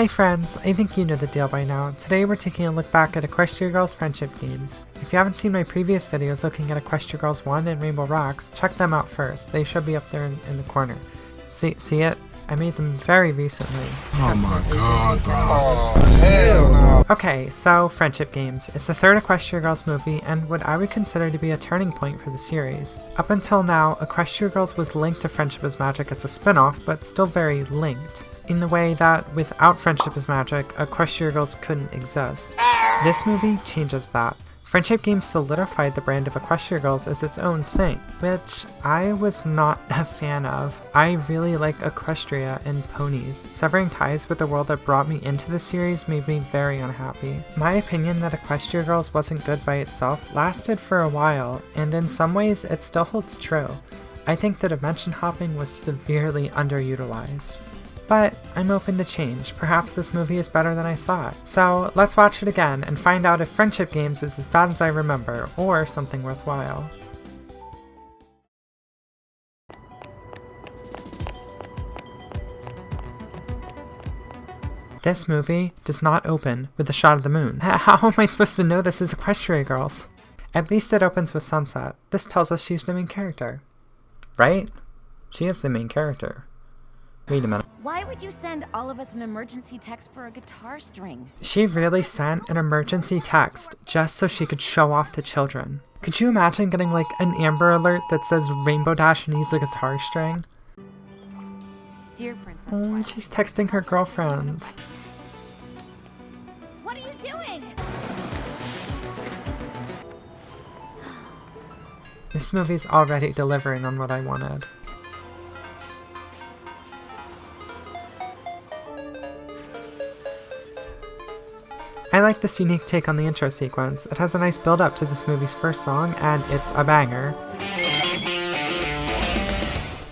Hi friends, I think you know the deal by now. Today we're taking a look back at Equestria Girls friendship games. If you haven't seen my previous videos looking at Equestria Girls 1 and Rainbow Rocks, check them out first. They should be up there in the corner. See it? I made them very recently. Oh my god, bro. Oh, hell no. Okay, so friendship games. It's the third Equestria Girls movie and what I would consider to be a turning point for the series. Up until now, Equestria Girls was linked to Friendship is Magic as a spin-off, but still very linked, in the way that without Friendship is Magic, Equestria Girls couldn't exist. This movie changes that. Friendship games solidified the brand of Equestria Girls as its own thing, which I was not a fan of. I really like Equestria and ponies. Severing ties with the world that brought me into the series made me very unhappy. My opinion that Equestria Girls wasn't good by itself lasted for a while, and in some ways it still holds true. I think the dimension hopping was severely underutilized. But I'm open to change. Perhaps this movie is better than I thought. So let's watch it again and find out if Friendship Games is as bad as I remember, or something worthwhile. This movie does not open with a shot of the moon. How am I supposed to know this is Equestria Girls? At least it opens with sunset. This tells us she's the main character. Right? She is the main character. Wait a minute. Why would you send all of us an emergency text for a guitar string? She really sent an emergency text just so she could show off to children. Could you imagine getting like an Amber Alert that says Rainbow Dash needs a guitar string? Dear Princess Oh, Twilight. she's texting her girlfriend. What are you doing? This movie's already delivering on what I wanted. I like this unique take on the intro sequence. It has a nice build up to this movie's first song, and it's a banger.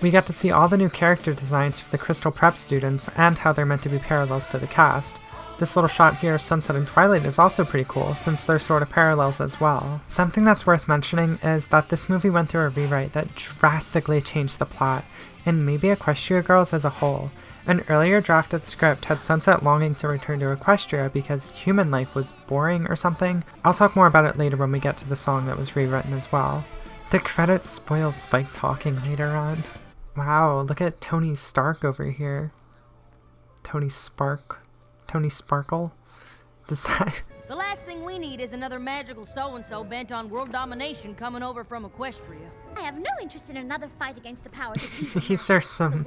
We get to see all the new character designs for the Crystal Prep students and how they're meant to be parallels to the cast. This little shot here of Sunset and Twilight is also pretty cool, since they're sort of parallels as well. Something that's worth mentioning is that this movie went through a rewrite that drastically changed the plot, and maybe Equestria Girls as a whole. An earlier draft of the script had Sunset longing to return to Equestria because human life was boring or something. I'll talk more about it later when we get to the song that was rewritten as well. The credits spoil Spike talking later on. Wow, look at Tony Stark over here. Tony Sparkle? Does that... The last thing we need is another magical so-and-so bent on world domination coming over from Equestria. I have no interest in another fight against the powers of evil. These are some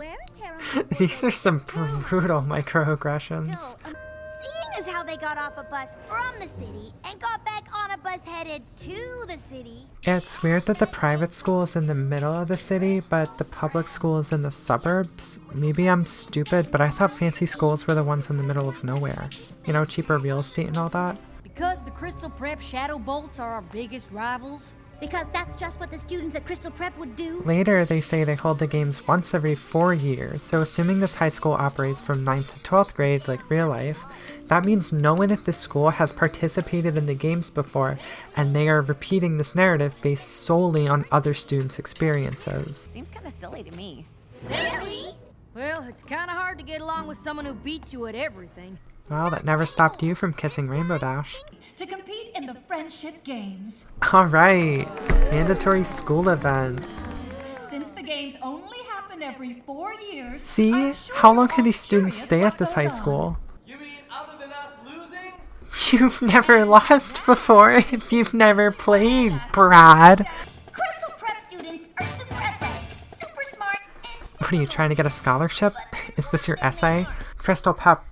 brutal microaggressions. Seeing as how they got off a bus from the city and got back on a bus headed to the city. It's weird that the private school is in the middle of the city, but the public school is in the suburbs. Maybe I'm stupid, but I thought fancy schools were the ones in the middle of nowhere. You know, cheaper real estate and all that. Because the Crystal Prep Shadow Bolts are our biggest rivals? Because that's just what the students at Crystal Prep would do. Later, they say they hold the games once every 4 years, so assuming this high school operates from 9th to 12th grade like real life, that means no one at this school has participated in the games before, and they are repeating this narrative based solely on other students' experiences. Seems kind of silly to me. Silly? Well, it's kind of hard to get along with someone who beats you at everything. Well, that never stopped you from kissing Rainbow Dash. To compete in the friendship games. Alright, mandatory school events. Since the games only happen every 4 years. See, I'm sure how you're long can all these students curious stay what at this goes high on. school? You mean other than us losing? You've never lost before if you've never played, Brad. Crystal Prep students are super athletic, super smart, and What are you, trying to get a scholarship? Is this your essay? Crystal Prep.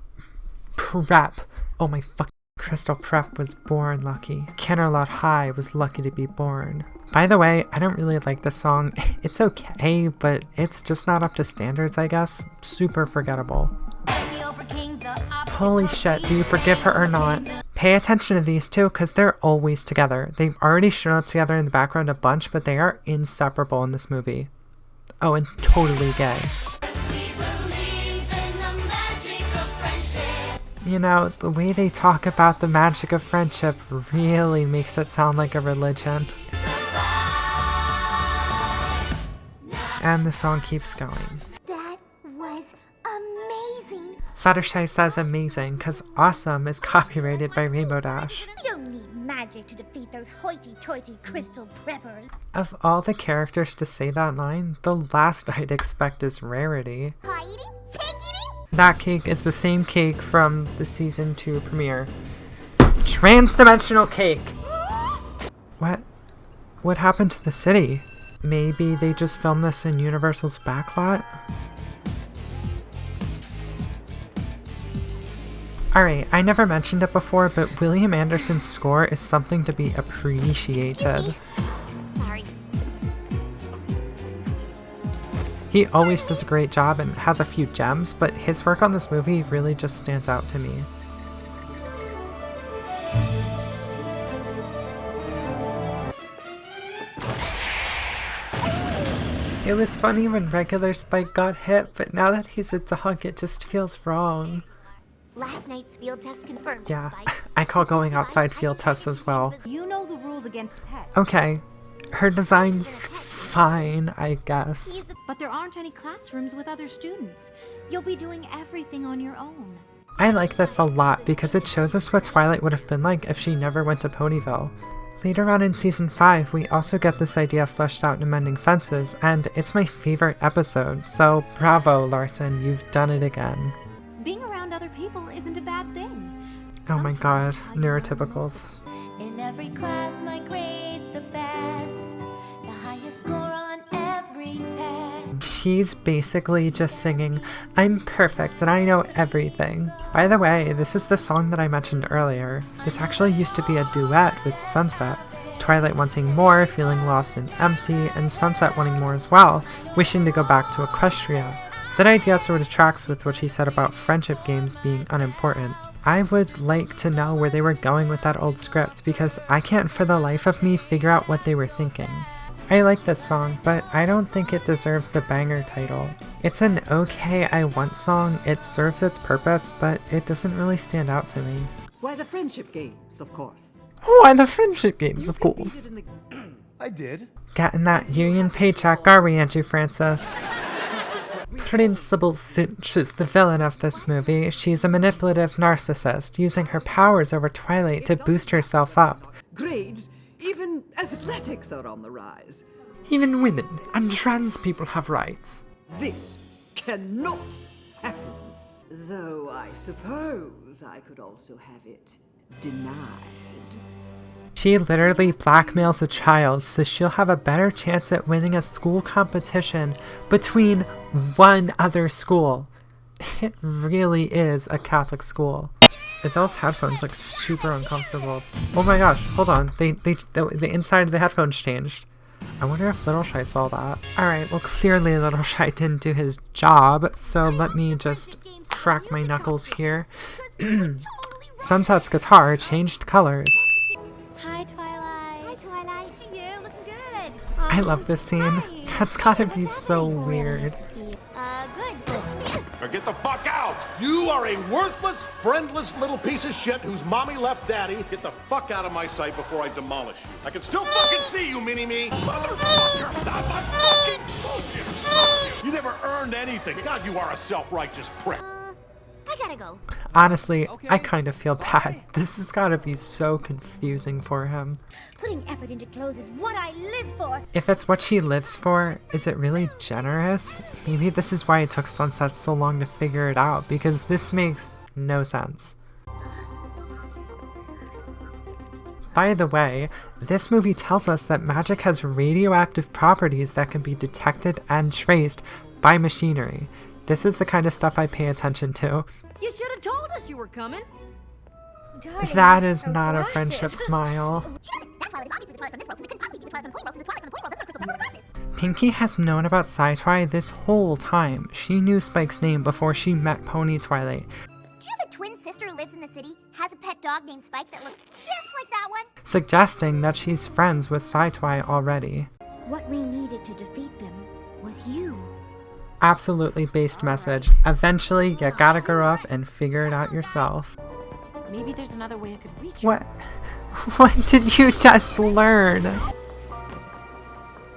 Oh my fucking Crystal Prep was born lucky. Canterlot High was lucky to be born. By the way, I don't really like this song. It's okay, but it's just not up to standards, I guess. Super forgettable. Holy shit, do you forgive her or not? Pay attention to these two, because they're always together. They've already shown up together in the background a bunch, but they are inseparable in this movie. Oh, and totally gay. You know, the way they talk about the magic of friendship really makes it sound like a religion. And the song keeps going. that was amazing. Fluttershy says amazing, cause awesome is copyrighted by Rainbow Dash. We don't need magic to defeat those hoity-toity crystal preppers. Of all the characters to say that line, the last I'd expect is Rarity. Pie eating? Cake eating? That cake is the same cake from the season 2 premiere. Trans-dimensional cake! What happened to the city? Maybe they just filmed this in Universal's backlot? Alright, I never mentioned it before, but William Anderson's score is something to be appreciated. Sorry. He always does a great job and has a few gems, but his work on this movie really just stands out to me. It was funny when regular Spike got hit, but now that he's a dog, it just feels wrong. Last night's field test confirmed. Yeah, Spike. I call going outside field tests as well. You know the rules against pets. Okay, her design's fine, I guess. But there aren't any classrooms with other students. You'll be doing everything on your own. I like this a lot because it shows us what Twilight would have been like if she never went to Ponyville. Later on in Season 5, we also get this idea fleshed out in Mending Fences, and it's my favorite episode, so bravo, Larson, you've done it again. Being around other people isn't a bad thing. Oh my god, Sometimes it's how you learn neurotypicals. In every class, my grade's the best. The highest score on every test. She's basically just singing, I'm perfect and I know everything. By the way, this is the song that I mentioned earlier. This actually used to be a duet with Sunset. Twilight wanting more, feeling lost and empty, and Sunset wanting more as well, wishing to go back to Equestria. That idea sort of tracks with what she said about friendship games being unimportant. I would like to know where they were going with that old script because I can't for the life of me figure out what they were thinking. I like this song, but I don't think it deserves the banger title. It's an okay I Want song, it serves its purpose, but it doesn't really stand out to me. Why, the friendship games, of course. Why the friendship games, of course. I did. Getting that union paycheck, are we, Andrew Francis? Principal Cinch is the villain of this movie. She's a manipulative narcissist, using her powers over Twilight to boost herself up. Grades, even athletics are on the rise. Even women and trans people have rights. This cannot happen. Though I suppose I could also have it denied. She literally blackmails a child so she'll have a better chance at winning a school competition between one other school. It really is a Catholic school. Those headphones look super uncomfortable. Oh my gosh, hold on. The inside of the headphones changed. I wonder if Little Shy saw that. Alright, well clearly Little Shy didn't do his job, so let me just crack my knuckles here. Sunset's guitar changed colors. Hi, Twilight. Hi, Twilight. Hey, you. Looking good. I love this scene. That's gotta be so weird. Good. Now get the fuck out! You are a worthless, friendless little piece of shit whose mommy left daddy. Get the fuck out of my sight before I demolish you. I can still fucking see you, Mini-Me! Motherfucker! Not my fucking bullshit! Fuck you! You never earned anything. God, you are a self-righteous prick. I gotta go. Honestly, I kind of feel bad. This has gotta be so confusing for him. Putting effort into clothes is what I live for. If it's what she lives for, is it really generous? Maybe this is why it took Sunset so long to figure it out, because this makes no sense. By the way, this movie tells us that magic has radioactive properties that can be detected and traced by machinery. This is the kind of stuff I pay attention to. You should have told us you were coming. Darling, That is those not a glasses. friendship smile. That Twilight is obviously the Twilight from this world, so it couldn't possibly be the Twilight from the Point World, so the Twilight from the Point World doesn't have crystal pepper glasses. Pinky has known about Sci-Twi this whole time. She knew Spike's name before she met Pony Twilight. Do you have a twin sister who lives in the city, has a pet dog named Spike that looks just like that one? Suggesting that she's friends with Sci-Twi already. What we needed to defeat them was you. Absolutely based message. Eventually, you gotta grow up and figure it out yourself. Maybe there's another way I could reach you. What? What did you just learn?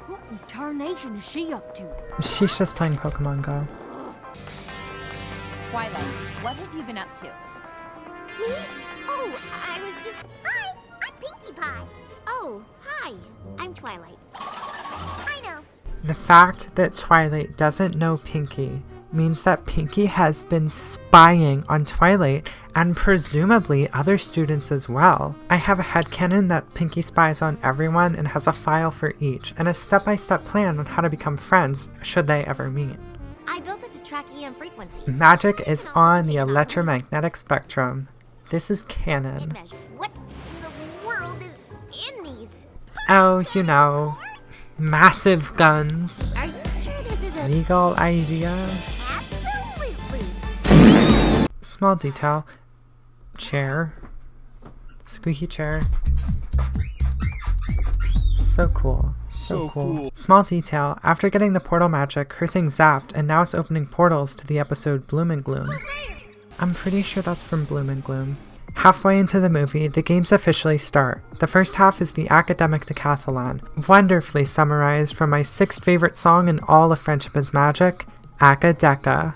What in tarnation is she up to? She's just playing Pokemon Go. Twilight, what have you been up to? Me? Oh, I was just... Hi, I'm Pinkie Pie. Oh, hi, I'm Twilight. I know. The fact that Twilight doesn't know Pinkie means that Pinkie has been spying on Twilight and presumably other students as well. I have a headcanon that Pinkie spies on everyone and has a file for each, and a step-by-step plan on how to become friends should they ever meet. I built it to track EM frequencies. Magic is on the electromagnetic spectrum. This is canon. What in the world is in these? Oh, you know, massive guns. Are you sure this is a Legal idea. absolutely? Small detail. Chair. Squeaky chair. So cool. So cool. Small detail. After getting the portal magic, her thing zapped, and now it's opening portals to the episode Bloom and Gloom. I'm pretty sure that's from Bloom and Gloom. Halfway into the movie, the games officially start. The first half is the academic decathlon, wonderfully summarized from my 6th favorite song in all of Friendship is Magic, Acadecca.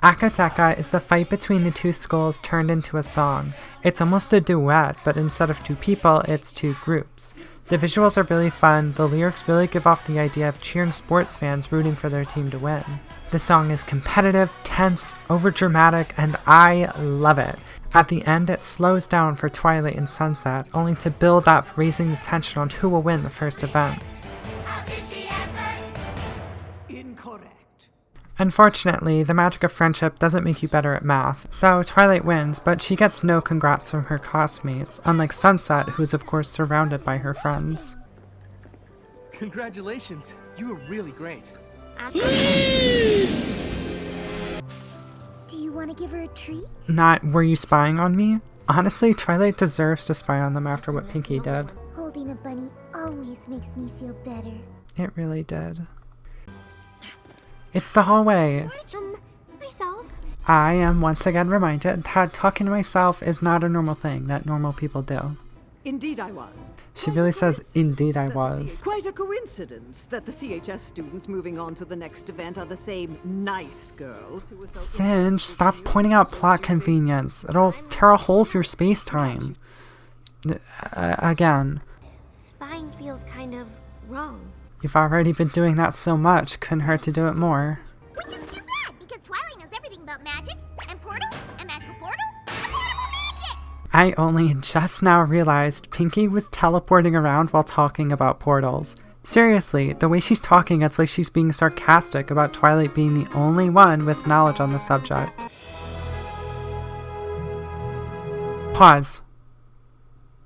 Acadecca is the fight between the two schools turned into a song. It's almost a duet, but instead of two people, it's two groups. The visuals are really fun, the lyrics really give off the idea of cheering sports fans rooting for their team to win. The song is competitive, tense, overdramatic, and I love it. At the end, it slows down for Twilight and Sunset, only to build up, raising the tension on who will win the first event. Incorrect. Unfortunately, the magic of friendship doesn't make you better at math, so Twilight wins, but she gets no congrats from her classmates, unlike Sunset, who's of course surrounded by her friends. Congratulations, you were really great. Do you want to give her a treat? Not, were you spying on me? Honestly, Twilight deserves to spy on them after what Pinkie did. Holding a bunny always makes me feel better. It really did. It's the hallway. Myself? I am once again reminded that talking to myself is not a normal thing that normal people do. Indeed I was. She really says, indeed I was. Quite a coincidence that the CHS students moving on to the next event are the same nice girls who were so... Singe, stop pointing out plot convenience. It'll tear a hole through space-time. Again. Spying feels kind of wrong. You've already been doing that so much, couldn't hurt to do it more. Which is too bad, because Twilight knows everything about magic, and portals, and magical portals, and portable magics! I only just now realized Pinkie was teleporting around while talking about portals. Seriously, the way she's talking, it's like she's being sarcastic about Twilight being the only one with knowledge on the subject. Pause.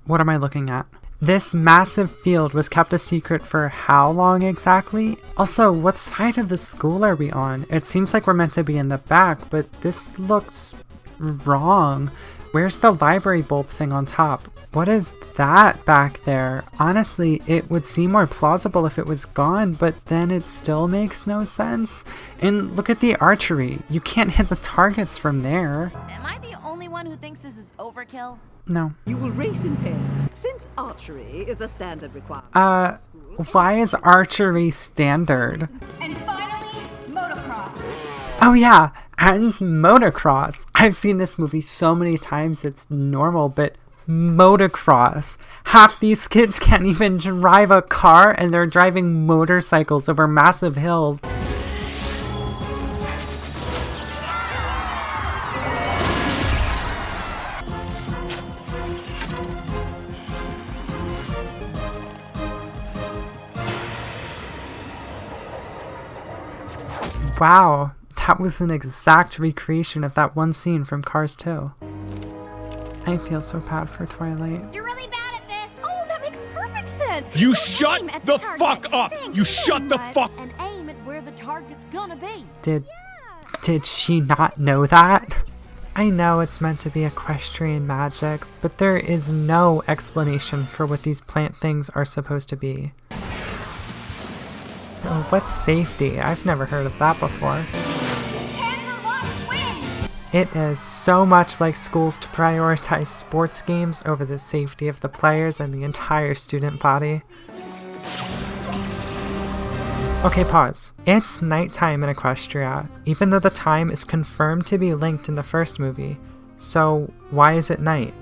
What am I looking at? This massive field was kept a secret for how long exactly? Also, what side of the school are we on? It seems like we're meant to be in the back, but this looks wrong. Where's the library bulb thing on top? What is that back there? Honestly, it would seem more plausible if it was gone, but then it still makes no sense. And look at the archery. You can't hit the targets from there. Am I the only one who thinks this is overkill? No. You will race in pairs, since archery is a standard requirement. Why is archery standard? And finally, motocross. Oh yeah, and motocross. I've seen this movie so many times it's normal, but motocross. Half these kids can't even drive a car and they're driving motorcycles over massive hills. Wow, that was an exact recreation of that one scene from Cars 2. I feel so bad for Twilight. You're really bad at this! Oh, that makes perfect sense. You shut the fuck up! You shut the fuck... And aim at where the target's gonna be. Did she not know that? I know it's meant to be equestrian magic, but there is no explanation for what these plant things are supposed to be. Oh, what's safety? I've never heard of that before. It is so much like schools to prioritize sports games over the safety of the players and the entire student body. Okay, pause. It's nighttime in Equestria, even though the time is confirmed to be linked in the first movie. So why is it night?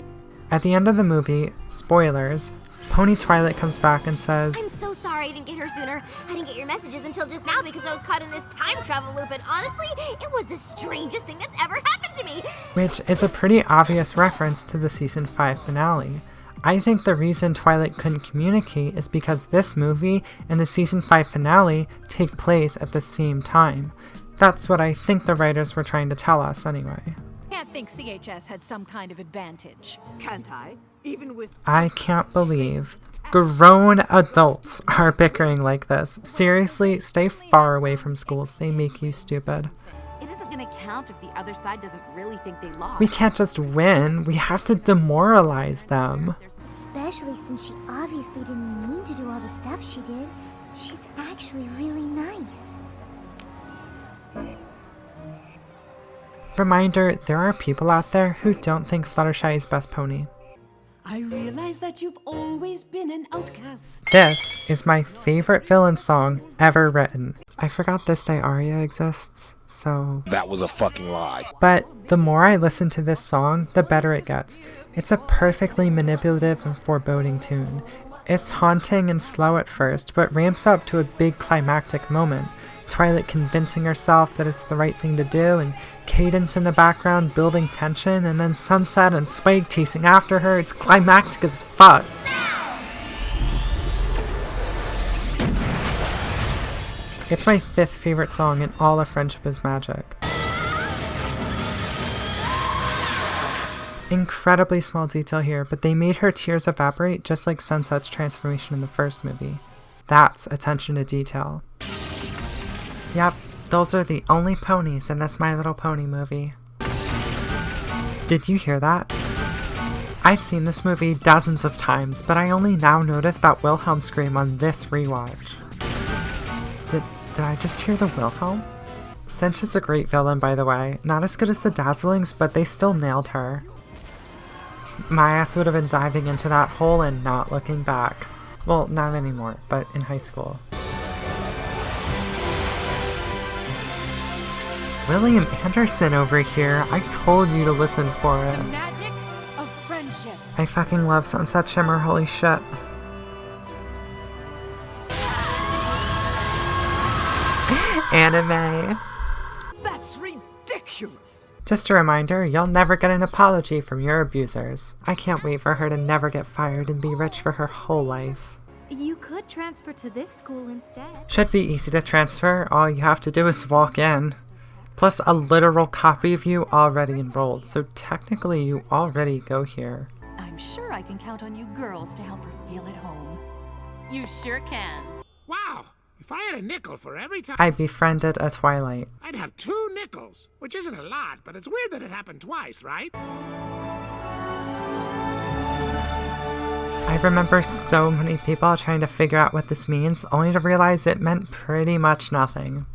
At the end of the movie, spoilers, Pony Twilight comes back and says, I'm so sorry I didn't get here sooner. I didn't get your messages until just now because I was caught in this time travel loop, and honestly, it was the strangest thing that's ever happened to me. which is a pretty obvious reference to the season 5 finale. I think the reason Twilight couldn't communicate is because this movie and the season 5 finale take place at the same time. That's what I think the writers were trying to tell us anyway. Can't think CHS had some kind of advantage. Can't I? Even with... I can't believe grown adults are bickering like this. Seriously, stay far away from schools. They make you stupid. It isn't gonna count if the other side doesn't really think they lost. We can't just win. We have to demoralize them. Especially since she obviously didn't mean to do all the stuff she did. She's actually really nice. Reminder, there are people out there who don't think Fluttershy is best pony. I realize that you've always been an outcast. This is my favorite villain song ever written. I forgot This Day Aria exists, so... That was a fucking lie. But the more I listen to this song, the better it gets. It's a perfectly manipulative and foreboding tune. It's haunting and slow at first, but ramps up to a big climactic moment. Twilight convincing herself that it's the right thing to do, and Cadence in the background building tension, and then Sunset and Swag chasing after her. It's climactic as fuck. It's my 5th favorite song in all of Friendship is Magic. Incredibly small detail here, but they made her tears evaporate just like Sunset's transformation in the first movie. That's attention to detail. Yep, those are the only ponies in this My Little Pony movie. Did you hear that? I've seen this movie dozens of times, but I only now noticed that Wilhelm scream on this rewatch. Did I just hear the Wilhelm? Cinch is a great villain, by the way. Not as good as the Dazzlings, but they still nailed her. My ass would have been diving into that hole and not looking back. Well, not anymore, but in high school. William Anderson over here. I told you to listen for it. The magic of friendship. I fucking love Sunset Shimmer, holy shit. Anime. That's ridiculous. Just a reminder, you'll never get an apology from your abusers. I can't wait for her to never get fired and be rich for her whole life. You could transfer to this school instead. Should be easy to transfer, all you have to do is walk in. Plus a literal copy of you already enrolled, so technically you already go here. I'm sure I can count on you girls to help her feel at home. You sure can. Wow! If I had a nickel for every time I befriended a Twilight. I'd have 2 nickels, which isn't a lot, but it's weird that it happened twice, right? I remember so many people trying to figure out what this means, only to realize it meant pretty much nothing.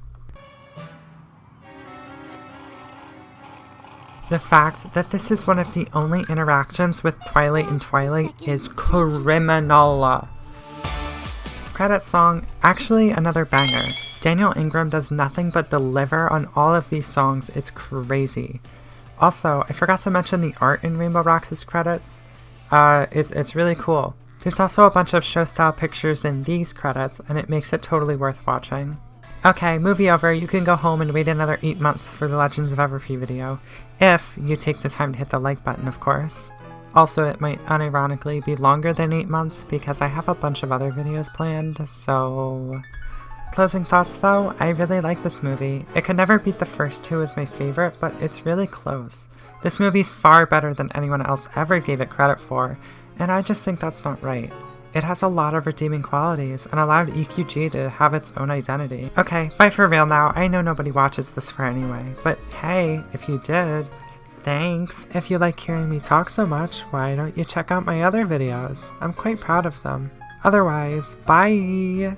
The fact that this is one of the only interactions with Twilight and Twilight is criminal. Credit song, actually another banger. Daniel Ingram does nothing but deliver on all of these songs, it's crazy. Also, I forgot to mention the art in Rainbow Rocks' credits. It's really cool. There's also a bunch of show-style pictures in these credits, and it makes it totally worth watching. Okay, movie over, you can go home and wait another 8 months for the Legends of Everfree video. If you take the time to hit the like button, of course. Also, it might unironically be longer than 8 months because I have a bunch of other videos planned, so... Closing thoughts though, I really like this movie. It could never beat the first 2 as my favorite, but it's really close. This movie's far better than anyone else ever gave it credit for, and I just think that's not right. It has a lot of redeeming qualities and allowed EQG to have its own identity. Okay, bye for real now. I know nobody watches this for anyway, but hey, if you did, thanks. If you like hearing me talk so much, why don't you check out my other videos? I'm quite proud of them. Otherwise, bye!